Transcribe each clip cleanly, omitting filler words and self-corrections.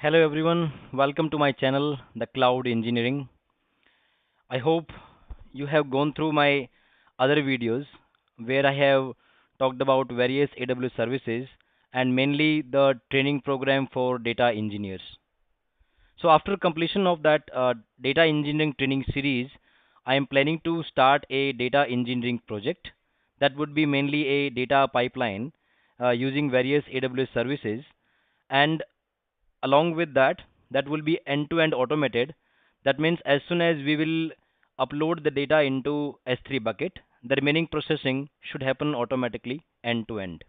Hello everyone, welcome to my channel, The Cloud Engineering. I hope you have gone through my other videos where I have talked about various AWS services and mainly the training program for data engineers. So after completion of that data engineering training series, I am planning to start a data engineering project that would be mainly a data pipeline using various AWS services, and along with that, that will be end to end automated. That means as soon as we will upload the data into S3 bucket, the remaining processing should happen automatically end to end.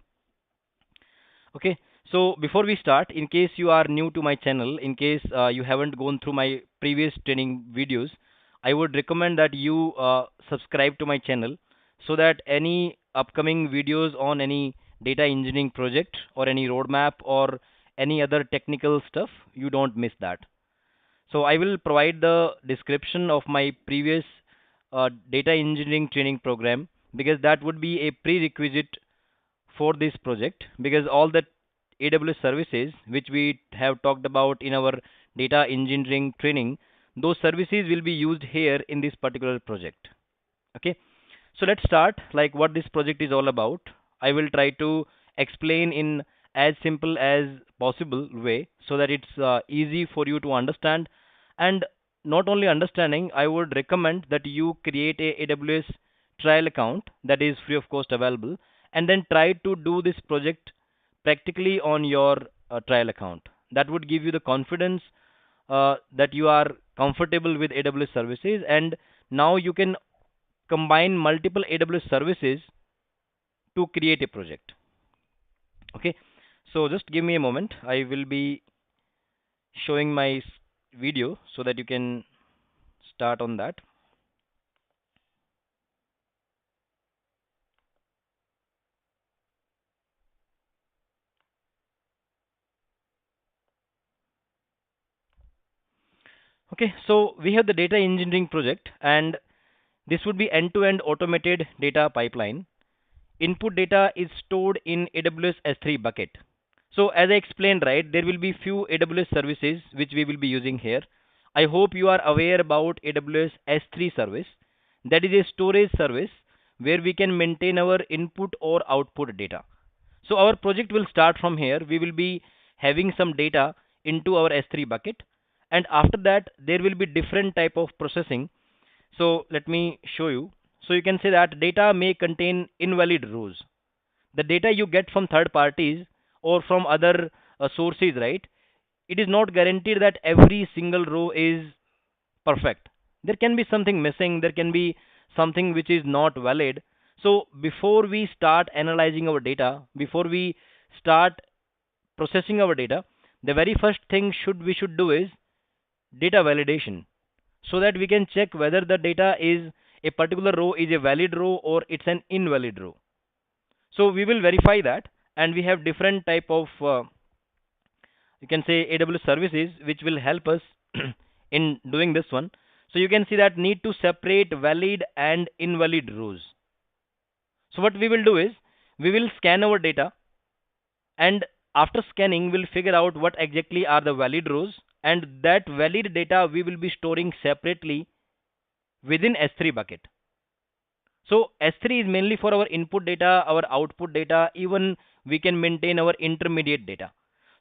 Okay, so before we start, in case you are new to my channel, in case you haven't gone through my previous training videos, I would recommend that you subscribe to my channel so that any upcoming videos on any data engineering project or any roadmap or any other technical stuff, you don't miss that. So I will provide the description of my previous data engineering training program, because that would be a prerequisite for this project, because all the AWS services which we have talked about in our data engineering training, those services will be used here in this particular project. Okay, so let's start like what this project is all about. I will try to explain in as simple as possible way so that it's easy for you to understand. And not only understanding, I would recommend that you create a AWS trial account that is free of cost available, and then try to do this project practically on your trial account. That would give you the confidence that you are comfortable with AWS services, and now you can combine multiple AWS services to create a project. Okay, so just give me a moment. I will be showing my video so that you can start on that. Okay, so we have the data engineering project, and this would be end-to-end automated data pipeline. Input data is stored in AWS S3 bucket. So as I explained, right, there will be few AWS services which we will be using here. I hope you are aware about AWS S3 service. That is a storage service where we can maintain our input or output data. So our project will start from here. We will be having some data into our S3 bucket, and after that there will be different type of processing. So let me show you. So you can say that data may contain invalid rows. The data you get from third parties or from other sources, right? It is not guaranteed that every single row is perfect. There can be something missing, there can be something which is not valid. So before we start analyzing our data, before we start processing our data, the very first thing should we should do is data validation, so that we can check whether the data is a particular row is a valid row or it's an invalid row. So we will verify that, and we have different type of you can say AWS services which will help us in doing this one. So you can see that need to separate valid and invalid rows. So what we will do is we will scan our data, and after scanning we'll figure out what exactly are the valid rows, and that valid data we will be storing separately within S3 bucket. So S3 is mainly for our input data, our output data, even we can maintain our intermediate data.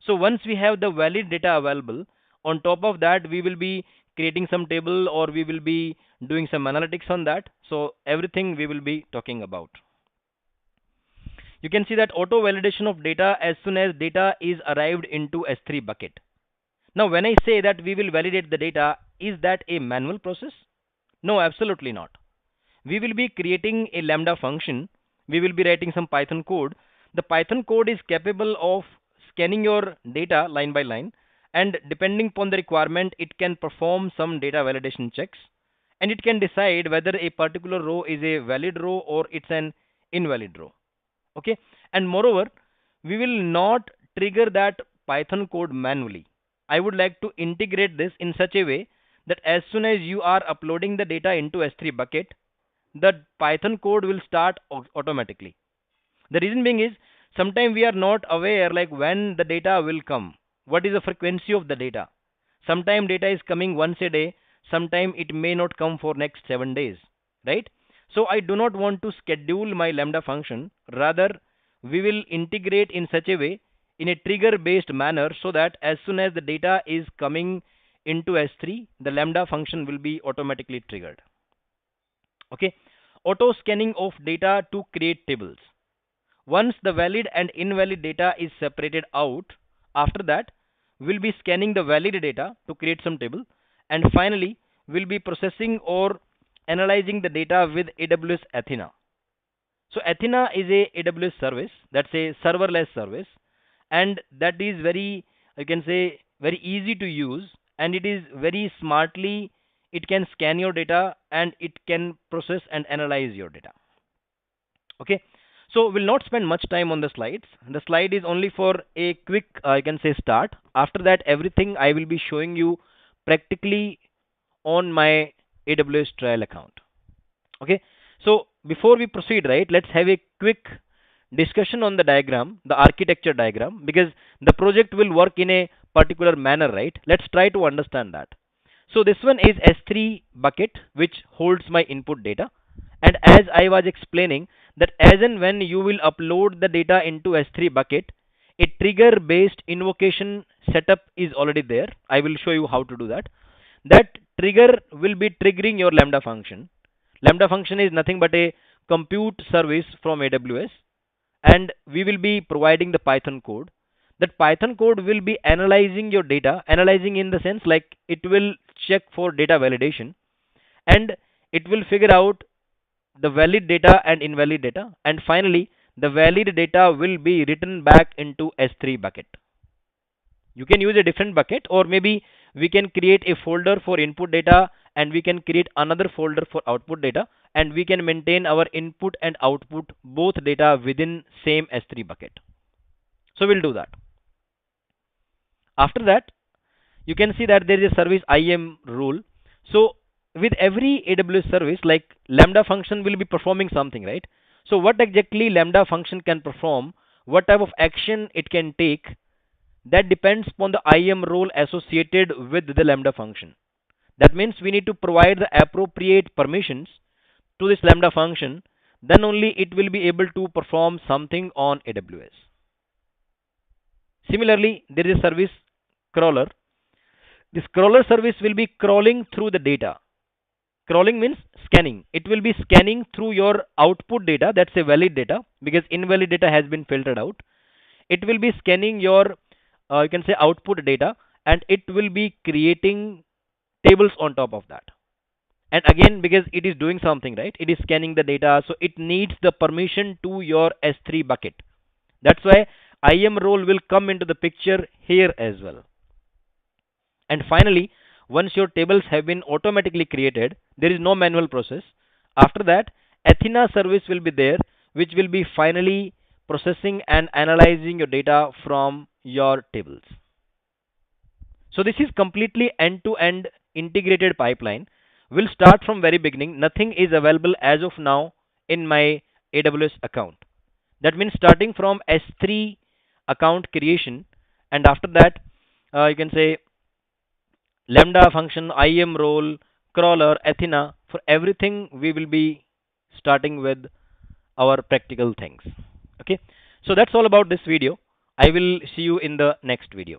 So once we have the valid data available, on top of that we will be creating some table or we will be doing some analytics on that. So everything we will be talking about. You can see that auto validation of data as soon as data is arrived into S3 bucket. Now when I say that we will validate the data, is that a manual process? No, absolutely not. We will be creating a Lambda function. We will be writing some Python code. The Python code is capable of scanning your data line by line, and depending upon the requirement, it can perform some data validation checks, and it can decide whether a particular row is a valid row or it's an invalid row. Okay, and moreover, we will not trigger that Python code manually. I would like to integrate this in such a way that as soon as you are uploading the data into S3 bucket, the Python code will start automatically. The reason being is sometimes we are not aware like when the data will come. what is the frequency of the data. Sometime data is coming once a day, sometime it may not come for next 7 days, right? So I do not want to schedule my Lambda function. Rather, we will integrate in such a way, in a trigger based manner, so that as soon as the data is coming into S3, the Lambda function will be automatically triggered. Okay. Auto scanning of data to create tables. Once the valid and invalid data is separated out, after that, we'll be scanning the valid data to create some table, and finally, we'll be processing or analyzing the data with AWS Athena. So Athena is a AWS service, that's a serverless service, and that is very, I can say, very easy to use, and it is very smartly, it can scan your data and it can process and analyze your data. Okay, so we'll not spend much time on the slides. The slide is only for a quick, I can say, start. After that, everything I will be showing you practically on my AWS trial account. Okay, so before we proceed, right, let's have a quick discussion on the diagram, the architecture diagram, because the project will work in a particular manner, right? Let's try to understand that. So this one is S3 bucket, which holds my input data. And as I was explaining, that as and when you will upload the data into S3 bucket, a trigger based invocation setup is already there. I will show you how to do that. That trigger will be triggering your Lambda function. Lambda function is nothing but a compute service from AWS, and we will be providing the Python code. That Python code will be analyzing your data, analyzing in the sense like it will check for data validation, and it will figure out the valid data and invalid data, and finally the valid data will be written back into S3 bucket. You can use a different bucket, or maybe we can create a folder for input data and we can create another folder for output data, and we can maintain our input and output both data within same S3 bucket. So we'll do that. After that, you can see that there is a service IAM rule. So with every AWS service, like Lambda function will be performing something, right? So what exactly Lambda function can perform, what type of action it can take, that depends upon the IAM role associated with the Lambda function. That means we need to provide the appropriate permissions to this Lambda function, then only it will be able to perform something on AWS. Similarly, there is a service crawler. This crawler service will be crawling through the data. Crawling means scanning. It will be scanning through your output data, that's a valid data, because invalid data has been filtered out. It will be scanning your, you can say, output data, and it will be creating tables on top of that. And again, because it is doing something, right, it is scanning the data, so it needs the permission to your S3 bucket. That's why IAM role will come into the picture here as well. And finally, once your tables have been automatically created, there is no manual process. After that, Athena service will be there, which will be finally processing and analyzing your data from your tables. So this is completely end-to-end integrated pipeline. We'll start from very beginning. Nothing is available as of now in my AWS account. That means starting from S3 account creation, and after that, you can say Lambda function, IAM role, crawler, Athena. For everything, we will be starting with our practical things. Okay. So that's all about this video. I will see you in the next video.